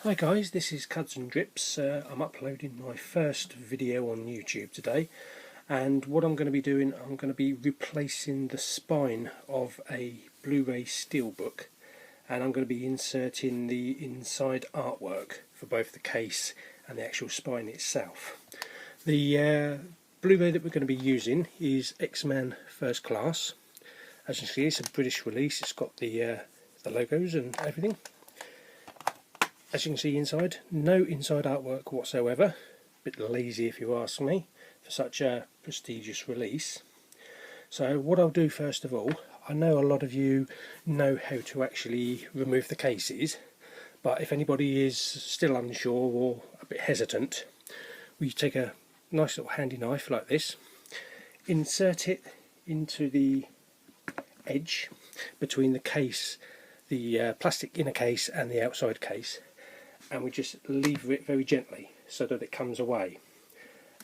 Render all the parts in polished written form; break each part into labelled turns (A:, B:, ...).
A: Hi guys, this is Cuds and Drips. I'm uploading my first video on YouTube today, and what I'm going to be doing, I'm going to be replacing the spine of a Blu-ray Steelbook, and I'm going to be inserting the inside artwork for both the case and the actual spine itself. The Blu-ray that we're going to be using is X-Men First Class. As you can see, it's a British release. It's got the logos and everything. As you can see inside, no inside artwork whatsoever. A bit lazy if you ask me for such a prestigious release. So what I'll do first of all, I know a lot of you know how to actually remove the cases, but if anybody is still unsure or a bit hesitant, we take a nice little handy knife like this, insert it into the edge between the case, the plastic inner case and the outside case, and we just lever it very gently so that it comes away.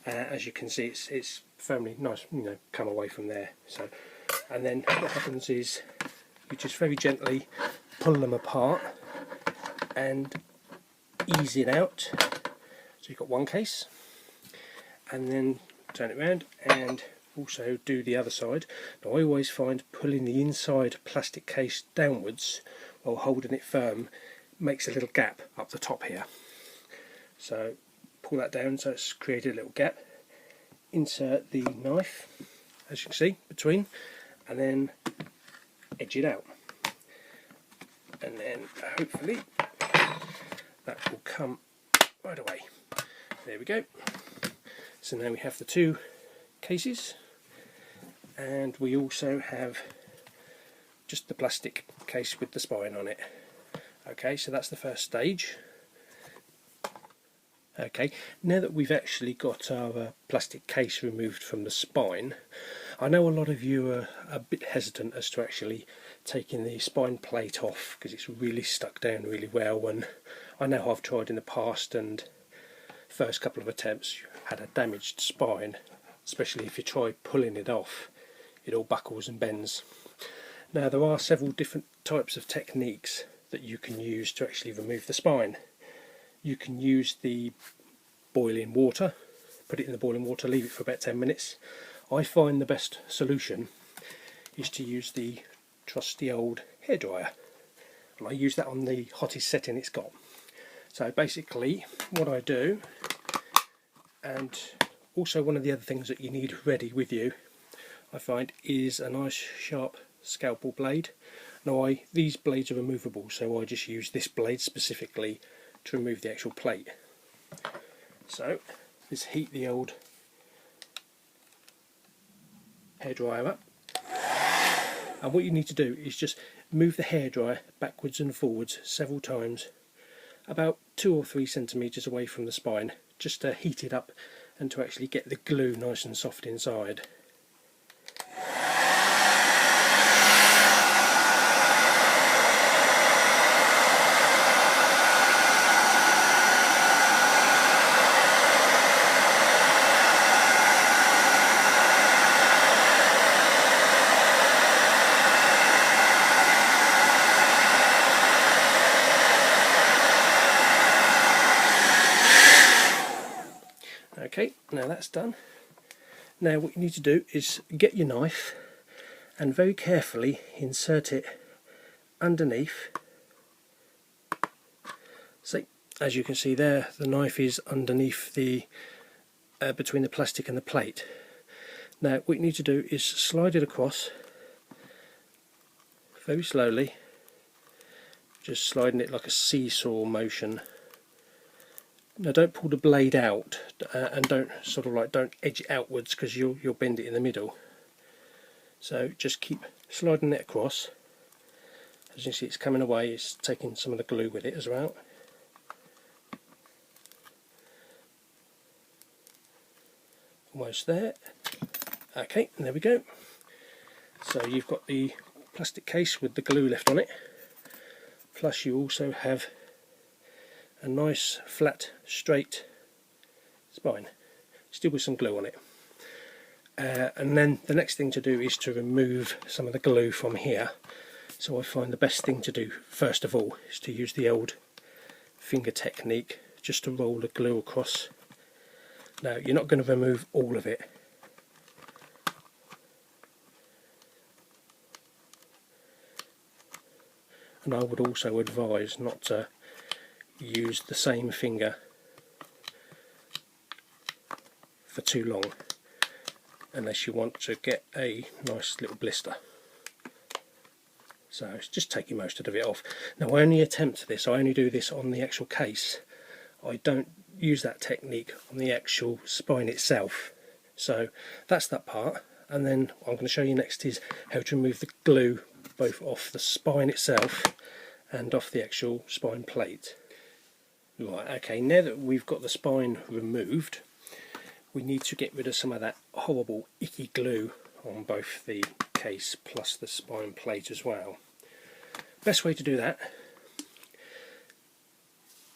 A: As you can see, it's firmly nice, come away from there. So, and then what happens is you just very gently pull them apart and ease it out. So you've got one case, and then turn it around and also do the other side. Now I always find pulling the inside plastic case downwards while holding it firm makes a little gap up the top here. So pull that down so it's created a little gap. Insert the knife, as you can see, between, and then edge it out. And then hopefully that will come right away. There we go. So now we have the two cases, and we also have just the plastic case with the spine on it. Okay, so that's the first stage. Okay, now that we've actually got our plastic case removed from the spine, I know a lot of you are a bit hesitant as to actually taking the spine plate off because it's really stuck down really well, and I know I've tried in the past, and first couple of attempts you had a damaged spine, especially if you try pulling it off, it all buckles and bends. Now there are several different types of techniques that you can use to actually remove the spine. You can use the boiling water, put it in the boiling water, leave it for about 10 minutes. I find the best solution is to use the trusty old hairdryer, and I use that on the hottest setting it's got. So basically what I do, and also one of the other things that you need ready with you, I find, is a nice sharp scalpel blade. Now these blades are removable, so I just use this blade specifically to remove the actual plate. So let's heat the old hairdryer up, and what you need to do is just move the hairdryer backwards and forwards several times, about 2 or 3 centimeters away from the spine, just to heat it up and to actually get the glue nice and soft inside. Okay, now that's done. Now what you need to do is get your knife and very carefully insert it underneath. See, as you can see there, the knife is underneath the between the plastic and the plate. Now what you need to do is slide it across very slowly, just sliding it like a seesaw motion. Now don't pull the blade out, and don't edge it outwards, because you'll bend it in the middle. So just keep sliding it across. As you can see, it's coming away, it's taking some of the glue with it as well. Almost there. Okay, and there we go. So you've got the plastic case with the glue left on it, plus you also have a nice flat straight spine, still with some glue on it. And then the next thing to do is to remove some of the glue from here. So I find the best thing to do first of all is to use the old finger technique just to roll the glue across. Now you're not going to remove all of it. And I would also advise not to use the same finger for too long unless you want to get a nice little blister. So it's just taking most of it off. Now I only attempt this, I only do this on the actual case. I don't use that technique on the actual spine itself. So that's that part, and then what I'm going to show you next is how to remove the glue both off the spine itself and off the actual spine plate. Right, okay, now that we've got the spine removed, we need to get rid of some of that horrible icky glue on both the case plus the spine plate as well. Best way to do that,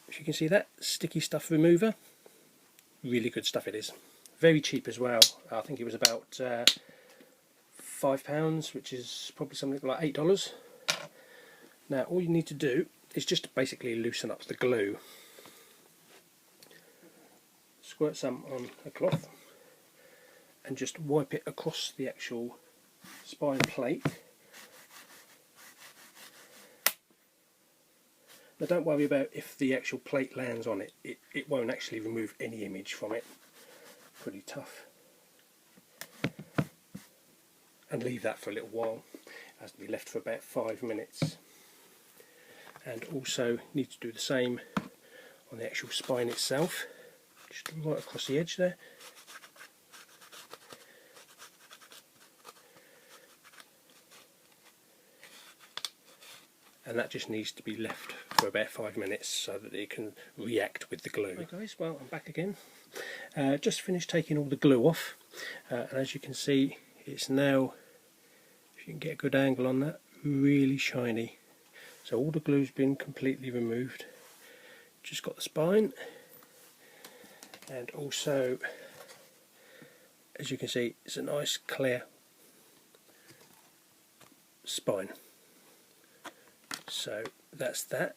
A: if you can see that, sticky stuff remover, really good stuff it is. Very cheap as well. I think it was about £5, which is probably something like $8. Now all you need to do is just basically loosen up the glue. Squirt some on a cloth and just wipe it across the actual spine plate. Now don't worry about if the actual plate lands on it, it won't actually remove any image from it. Pretty tough. And leave that for a little while. It has to be left for about 5 minutes. And also need to do the same on the actual spine itself, just right across the edge there. And that just needs to be left for about 5 minutes so that it can react with the glue. Right guys, well I'm back again. Just finished taking all the glue off, and as you can see it's now, if you can get a good angle on that, really shiny. So all the glue's been completely removed. Just got the spine, and also as you can see it's a nice clear spine. So that's that.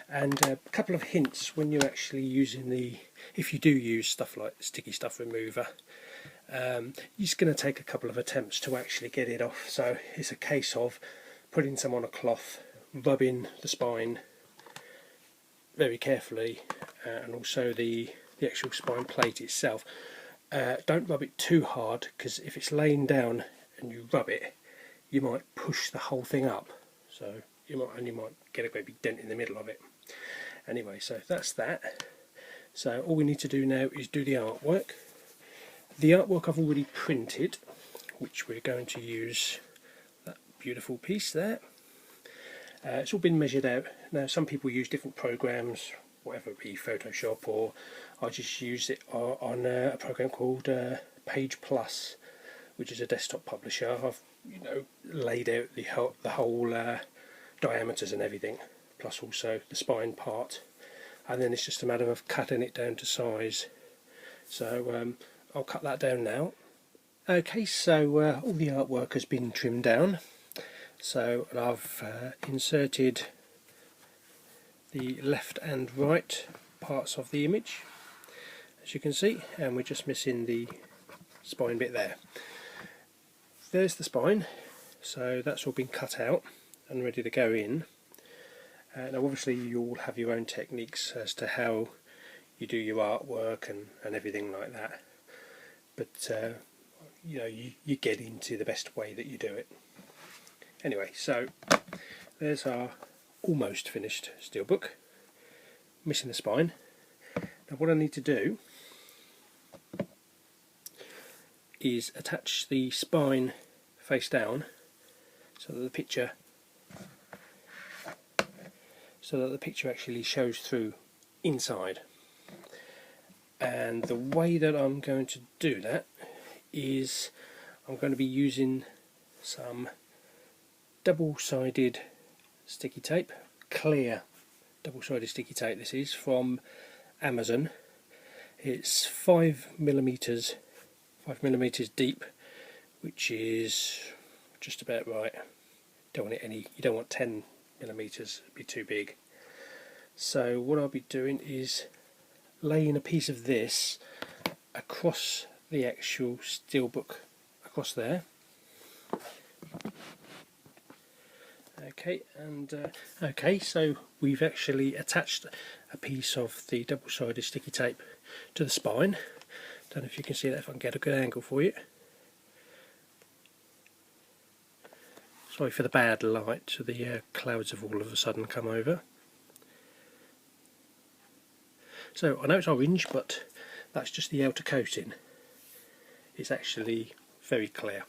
A: And a couple of hints when you're actually using if you do use stuff like sticky stuff remover, you're just going to take a couple of attempts to actually get it off. So it's a case of putting some on a cloth, rubbing the spine very carefully, and also the actual spine plate itself. Don't rub it too hard, because if it's laying down and you rub it, you might push the whole thing up. So you might get a great big dent in the middle of it. Anyway, so that's that. So all we need to do now is do the artwork. The artwork I've already printed, which we're going to use that beautiful piece there. It's all been measured out. Now some people use different programs, whatever it be, Photoshop, or I just use it on a program called Page Plus, which is a desktop publisher. I've laid out the whole diameters and everything, plus also the spine part, and then it's just a matter of cutting it down to size. So I'll cut that down now. Okay, so all the artwork has been trimmed down, so I've inserted the left and right parts of the image, as you can see, and we're just missing the spine bit there. There's the spine, so that's all been cut out and ready to go in. Now obviously you all have your own techniques as to how you do your artwork and everything like that, but you get into the best way that you do it. Anyway, so there's our almost finished steelbook, missing the spine. Now what I need to do is attach the spine face down so that the picture actually shows through inside. And the way that I'm going to do that is I'm going to be using some double-sided sticky tape, clear double-sided sticky tape. This is from Amazon. It's 5mm deep, which is just about right. You don't want 10mm, it'd be too big. So what I'll be doing is laying a piece of this across the actual Steelbook, across there. Okay, and okay, so we've actually attached a piece of the double-sided sticky tape to the spine. Don't know if you can see that, if I can get a good angle for you. Sorry for the bad light, the clouds have all of a sudden come over. So I know it's orange, but that's just the outer coating. It's actually very clear.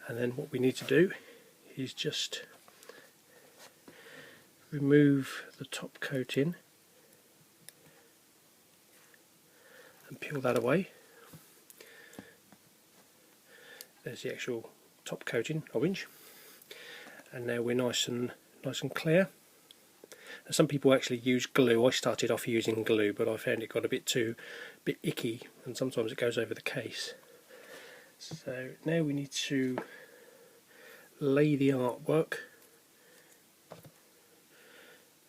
A: And then what we need to do is just remove the top coating and peel that away. There's the actual top coating, orange, and now we're nice and clear. Now, some people actually use glue. I started off using glue, but I found it got a bit icky, and sometimes it goes over the case. So now we need to lay the artwork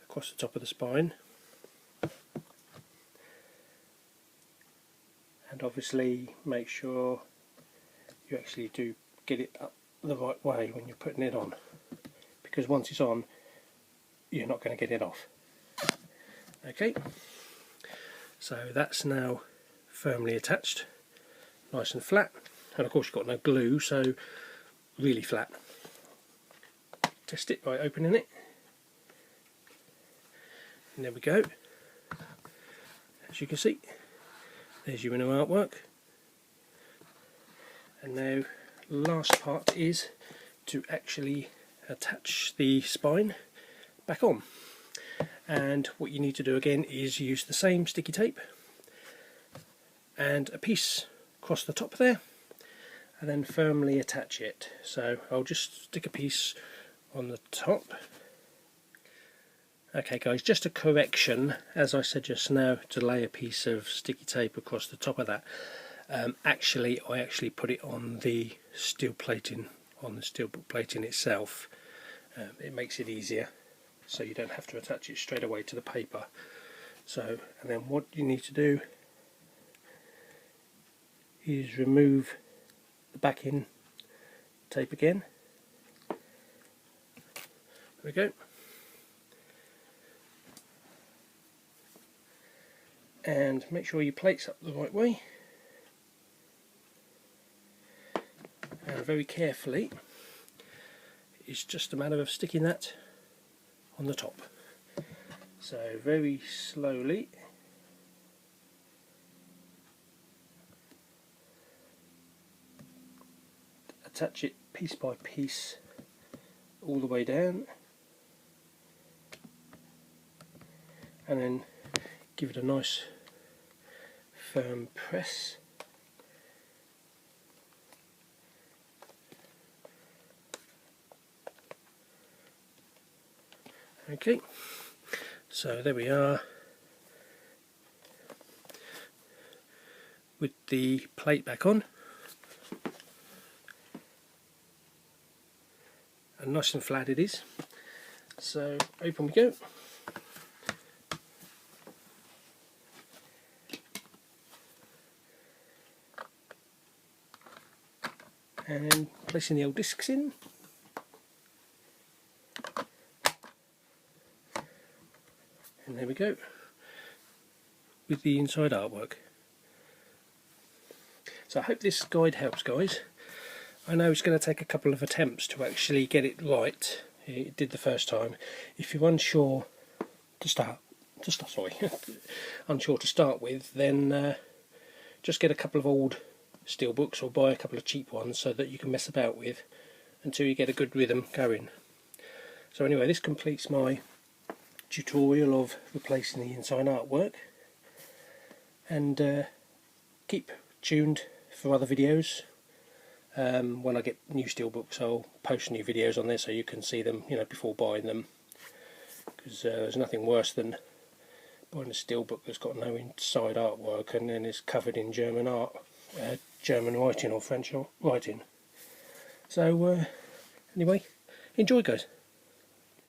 A: across the top of the spine, and obviously make sure you actually do get it up the right way when you're putting it on, because once it's on you're not going to get it off. Okay, so that's now firmly attached, nice and flat, and of course you've got no glue, so really flat. Test it by opening it, and there we go. As you can see, there's your inner artwork. And now last part is to actually attach the spine back on, and what you need to do again is use the same sticky tape and a piece across the top there, and then firmly attach it. So I'll just stick a piece on the top. Okay guys, just a correction, as I said just now to lay a piece of sticky tape across the top of that, I actually put it on the steel plating, on the Steelbook plating itself. It makes it easier, so you don't have to attach it straight away to the paper. So, and then what you need to do is remove the backing tape again. There we go. And make sure your plate's up the right way. And very carefully, it's just a matter of sticking that on the top. So very slowly, attach it piece by piece all the way down, and then give it a nice firm press. Okay, so there we are with the plate back on, and nice and flat it is. So open we go. And then placing the old discs in. And there we go, with the inside artwork. So I hope this guide helps, guys. I know it's going to take a couple of attempts to actually get it right. It did the first time. If you're unsure to start with, then just get a couple of old Steelbooks or buy a couple of cheap ones so that you can mess about with until you get a good rhythm going. So anyway, this completes my tutorial of replacing the inside artwork, and keep tuned for other videos. When I get new Steelbooks, I'll post new videos on there so you can see them, before buying them, because there's nothing worse than buying a Steelbook that's got no inside artwork and then is covered in German writing or French writing. So anyway, enjoy guys.